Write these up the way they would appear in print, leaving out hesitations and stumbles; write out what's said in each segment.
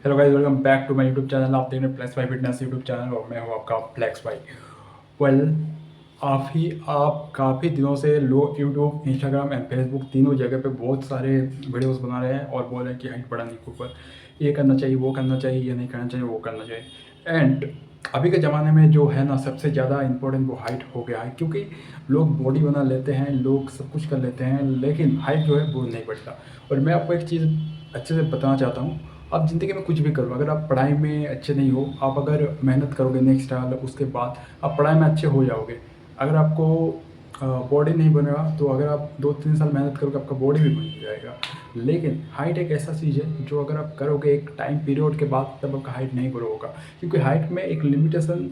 Hello guys, welcome back to my YouTube channel. आप देख रहे हैं फ्लैक्स भाई फिटनेस यूट्यूब चैनल और मैं हूं आपका फ्लैक्स भाई। वेल, आप काफ़ी दिनों से लोग यूट्यूब, इंस्टाग्राम एंड फेसबुक तीनों जगह पे बहुत सारे वीडियोस बना रहे हैं और बोल रहे हैं कि हाइट बढ़ाने के ऊपर ये करना चाहिए, वो करना चाहिए, ये नहीं करना चाहिए, वो करना चाहिए। एंड अभी के ज़माने में जो है ना, सबसे ज़्यादा इंपॉर्टेंट वो हाइट हो गया है, क्योंकि लोग बॉडी बना लेते हैं, लोग सब कुछ कर लेते हैं, लेकिन हाइट जो है वो नहीं बढ़ता। और मैं आपको एक चीज़ अच्छे से बताना चाहता हूँ। आप ज़िंदगी में कुछ भी करो, अगर आप पढ़ाई में अच्छे नहीं हो, आप अगर मेहनत करोगे नेक्स्ट साल, उसके बाद आप पढ़ाई में अच्छे हो जाओगे। अगर आपको बॉडी नहीं बनेगा तो अगर आप 2-3 साल मेहनत करोगे आपका बॉडी भी बन जाएगा। लेकिन हाइट एक ऐसा चीज़ है जो अगर आप करोगे एक टाइम पीरियड के बाद, तब आपका हाइट नहीं ग्रो होगा, क्योंकि हाइट में एक लिमिटेशन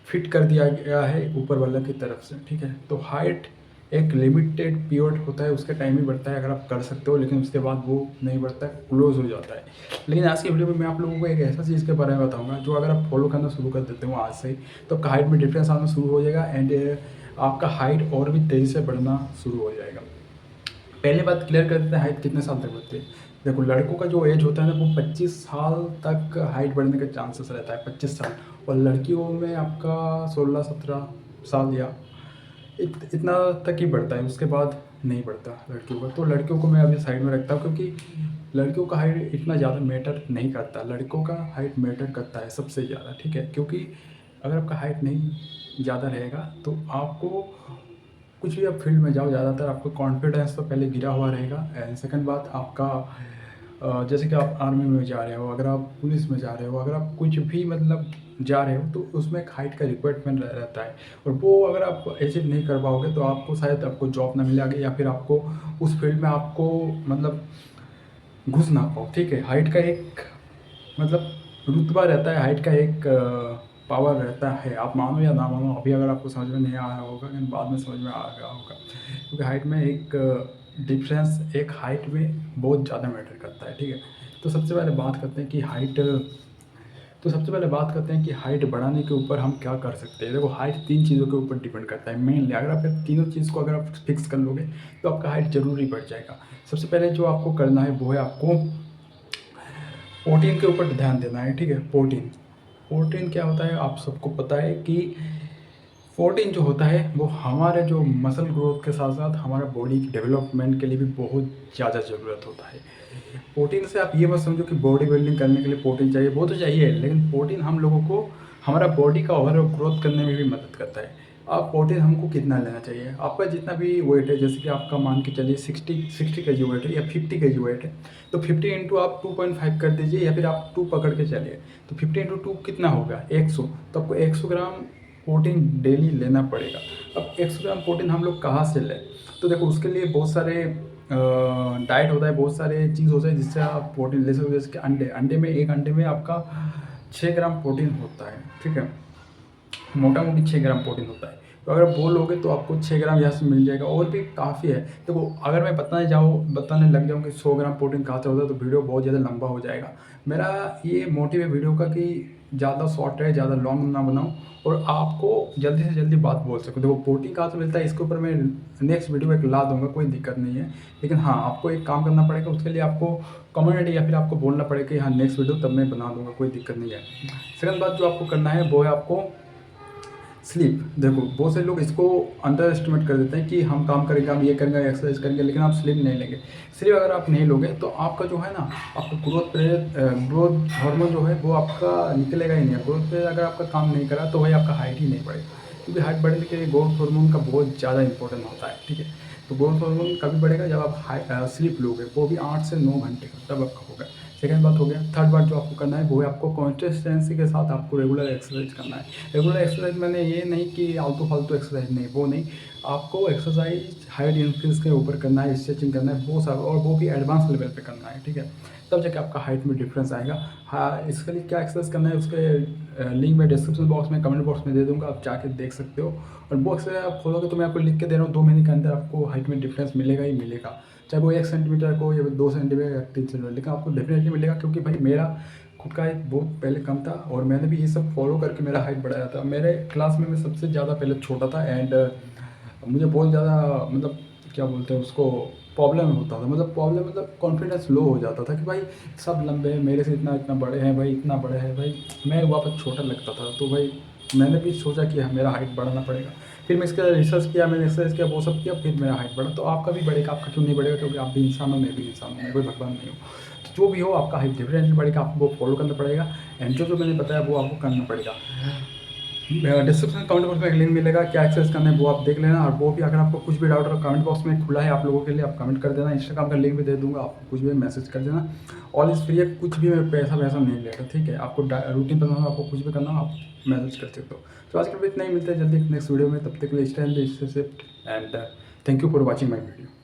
फिट कर दिया गया है ऊपर वाले की तरफ से। ठीक है, तो हाइट एक लिमिटेड पीरियड होता है, उसके टाइम ही बढ़ता है अगर आप कर सकते हो, लेकिन उसके बाद वो नहीं बढ़ता है, क्लोज हो जाता है। लेकिन आज की वीडियो में मैं आप लोगों को एक ऐसा चीज़ के बारे में बताऊंगा जो अगर आप फॉलो करना शुरू कर देते हो आज से ही, तो आपका हाइट में डिफरेंस आना शुरू हो जाएगा एंड आपका हाइट और भी तेज़ी से बढ़ना शुरू हो जाएगा। पहले बात क्लियर कर देते हैं, हाइट कितने साल तक बढ़ती है। देखो, लड़कों का जो एज होता है ना, वो 25 साल तक हाइट बढ़ने का चांसेस रहता है, 25 साल। और लड़कियों में आपका 16-17 साल या इतना तक ही बढ़ता है, उसके बाद नहीं बढ़ता लड़कियों का। तो लड़कियों को मैं अभी साइड में रखता हूँ, क्योंकि लड़कियों का हाइट इतना ज़्यादा मैटर नहीं करता, लड़कों का हाइट मैटर करता है सबसे ज़्यादा। ठीक है, क्योंकि अगर आपका हाइट नहीं ज़्यादा रहेगा तो आपको कुछ भी आप फील्ड में जाओ, ज़्यादातर आपका कॉन्फिडेंस तो पहले गिरा हुआ रहेगा। एंड सेकंड बात, आपका जैसे कि आप आर्मी में जा रहे हो, अगर आप पुलिस में जा रहे हो, अगर आप कुछ भी मतलब जा रहे हो, तो उसमें एक हाइट का रिक्वायरमेंट रहता है। और वो अगर आप अचीव नहीं कर पाओगे तो आपको शायद आपको जॉब ना मिले आगे, या फिर आपको उस फील्ड में आपको मतलब घुस ना पाओ। ठीक है, हाइट का एक मतलब रुतबा रहता है, हाइट का एक पावर रहता है। आप मानो या ना मानो, अभी अगर आपको समझ में नहीं आया होगा, लेकिन बाद में समझ में आ गया होगा, क्योंकि हाइट में एक डिफरेंस, एक हाइट में बहुत ज़्यादा मैटर करता है। ठीक है, तो सबसे पहले बात करते हैं कि हाइट बढ़ाने के ऊपर हम क्या कर सकते हैं। देखो, हाइट 3 चीज़ों के ऊपर डिपेंड करता है मेनली। अगर आप इन तीनों चीज़ को अगर आप फिक्स कर लोगे तो आपका हाइट ज़रूरी बढ़ जाएगा। सबसे पहले जो आपको करना है वो है आपको प्रोटीन के ऊपर ध्यान देना है। ठीक है, प्रोटीन प्रोटीन क्या होता है, आप सबको पता है कि प्रोटीन जो होता है वो हमारे जो मसल ग्रोथ के साथ साथ हमारा बॉडी की डेवलपमेंट के लिए भी बहुत ज़्यादा ज़रूरत होता है। प्रोटीन से आप ये मत समझो कि बॉडी बिल्डिंग करने के लिए प्रोटीन चाहिए, वो तो चाहिए, लेकिन प्रोटीन हम लोगों को हमारा बॉडी का ओवरऑल ग्रोथ करने में भी मदद करता है। आप प्रोटीन हमको कितना लेना चाहिए, आपका जितना भी वेट है, जैसे कि आपका मान के चलिए 60 के जी वेट है या 50 के जी वेट है, तो 50 इंटू आप 2.5 कर दीजिए, या फिर आप 2 पकड़ के चलिए, तो 50 इंटू 2 कितना होगा, 100। तो आपको 100 ग्राम प्रोटीन डेली लेना पड़ेगा। अब 100 ग्राम प्रोटीन हम लोग कहाँ से लें, तो देखो उसके लिए बहुत सारे डाइट होता है, बहुत सारे चीज़ होता है जिससे आप प्रोटीन ले सकते हो। जैसे कि अंडे में, एक अंडे में आपका 6 ग्राम प्रोटीन होता है। ठीक है, मोटा मोटी 6 ग्राम प्रोटीन होता है। तो अगर आप बोलोगे तो आपको 6 ग्राम यहाँ से मिल जाएगा, और भी काफ़ी है। देखो, अगर मैं बताने लग जाऊँ कि 100 ग्राम प्रोटीन कहाँ से होता है, तो वीडियो बहुत ज़्यादा लंबा हो जाएगा। मेरा ये मोटिव है वीडियो का कि ज़्यादा शॉर्ट है, ज़्यादा लॉन्ग ना बनाऊँ और आपको जल्दी से जल्दी बात बोल सकूँ। देखो, प्रोटीन कहाँ से मिलता है इसके ऊपर मैं नेक्स्ट वीडियो में एक ला दूँगा, कोई दिक्कत नहीं है। लेकिन हाँ, आपको एक काम करना पड़ेगा, उसके लिए आपको कम्युनिटी या फिर आपको बोलना पड़ेगा कि हाँ नेक्स्ट वीडियो तब मैं बना दूँगा, कोई दिक्कत नहीं है। सेकंड बात जो आपको करना है वो है आपको स्लीप। देखो, बहुत से लोग इसको अंडर एस्टिमेट कर देते हैं कि हम काम करेंगे, हम ये करेंगे, एक्सरसाइज करेंगे, लेकिन आप स्लीप नहीं लेंगे। स्लीप अगर आप नहीं लोगे तो आपका जो है ना, आपका ग्रोथ हार्मोन जो है वो आपका निकलेगा ही नहीं। ग्रोथ पे अगर आपका काम नहीं करा तो भाई आपका हाइट ही नहीं बढ़ेगा, क्योंकि हाइट बढ़ने के लिए ग्रोथ हार्मोन का बहुत ज़्यादा इंपॉर्टेंट होता है। ठीक है, तो ग्रोथ हार्मोन कभी बढ़ेगा जब आप स्लीप लोगे, वो भी 8 से 9 घंटे का, तब आपका होगा। सेकंड बात हो गया। थर्ड बात जो आपको करना है वो है आपको कंसिस्टेंसी के साथ आपको रेगुलर एक्सरसाइज करना है। रेगुलर एक्सरसाइज मैंने ये नहीं कि आलतू फालतू एक्सरसाइज नहीं, वो नहीं। आपको एक्सरसाइज हाइट इंक्रीज के ऊपर करना है, स्ट्रेचिंग करना है, वो सब, और वो भी एडवांस लेवल पे करना है। ठीक है, तब जाके आपका हाइट में डिफरेंस आएगा। हाँ, इसके लिए क्या एक्सरसाइज करना है उसके लिंक मैं डिस्क्रिप्शन बॉक्स में, कमेंट बॉक्स में दे दूँगा, आप जाके देख सकते हो। और वो एक्सरसाइज आप खोलोगे तो मैं आपको लिख के दे रहा हूँ, 2 महीने के अंदर आपको हाइट में डिफरेंस मिलेगा ही मिलेगा। चाहे वो 1 सेंटीमीटर को या 2 सेंटीमीटर या 3 सेंटीमीटर, लेकिन आपको डेफिनेटली मिलेगा, क्योंकि भाई मेरा खुद का हाइट बहुत पहले कम था और मैंने भी ये सब फॉलो करके मेरा हाइट बढ़ाया था। मेरे क्लास में मैं सबसे ज़्यादा पहले छोटा था एंड मुझे बहुत ज़्यादा मतलब क्या बोलते हैं उसको, प्रॉब्लम होता था, मतलब प्रॉब्लम मतलब कॉन्फिडेंस लो हो जाता था कि भाई सब लंबे हैं, मेरे से इतना इतना बड़े हैं भाई, इतना बड़े हैं भाई, मैं वापस छोटा लगता था। तो भाई मैंने भी सोचा कि मेरा हाइट बढ़ाना पड़ेगा। फिर मैं इसका रिसर्च किया, मैंने रिसर्च किया, वो सब किया, फिर मेरा हाइट बढ़ा। तो आपका भी बढ़ेगा, आपका क्यों नहीं बढ़ेगा? क्योंकि आप भी इंसान हो, मैं भी इंसान हूँ, मैं कोई भगवान नहीं हूँ। तो जो भी हो, आपका हाइट डिफरेंट बढ़ेगा, आपको वो फॉलो करना पड़ेगा। एंड जो मैंने बताया वो आपको करना पड़ेगा। डिस्क्रिप्शन कमेंट बॉक्स में एक लिंक मिलेगा, क्या एक्सेस करना है वो आप देख लेना। और वो भी अगर आपको कुछ भी डाउट हो, कमेंट बॉक्स में खुला है आप लोगों के लिए, आप कमेंट कर देना। इंस्टाग्राम का लिंक भी दे दूंगा, आप कुछ भी मैसेज कर देना। ऑल इज़ फ्री है, कुछ भी मैं पैसा वैसा नहीं ले रहा, ठीक है? आपको रूटीन पसंद हो, आपको कुछ भी करना हो, आप मैसेज कर सकते हो। तो आज के लिए इतना ही, मिलते हैं जल्दी नेक्स्ट वीडियो में। तब तक के लिए stay safe and thank you for watching my video.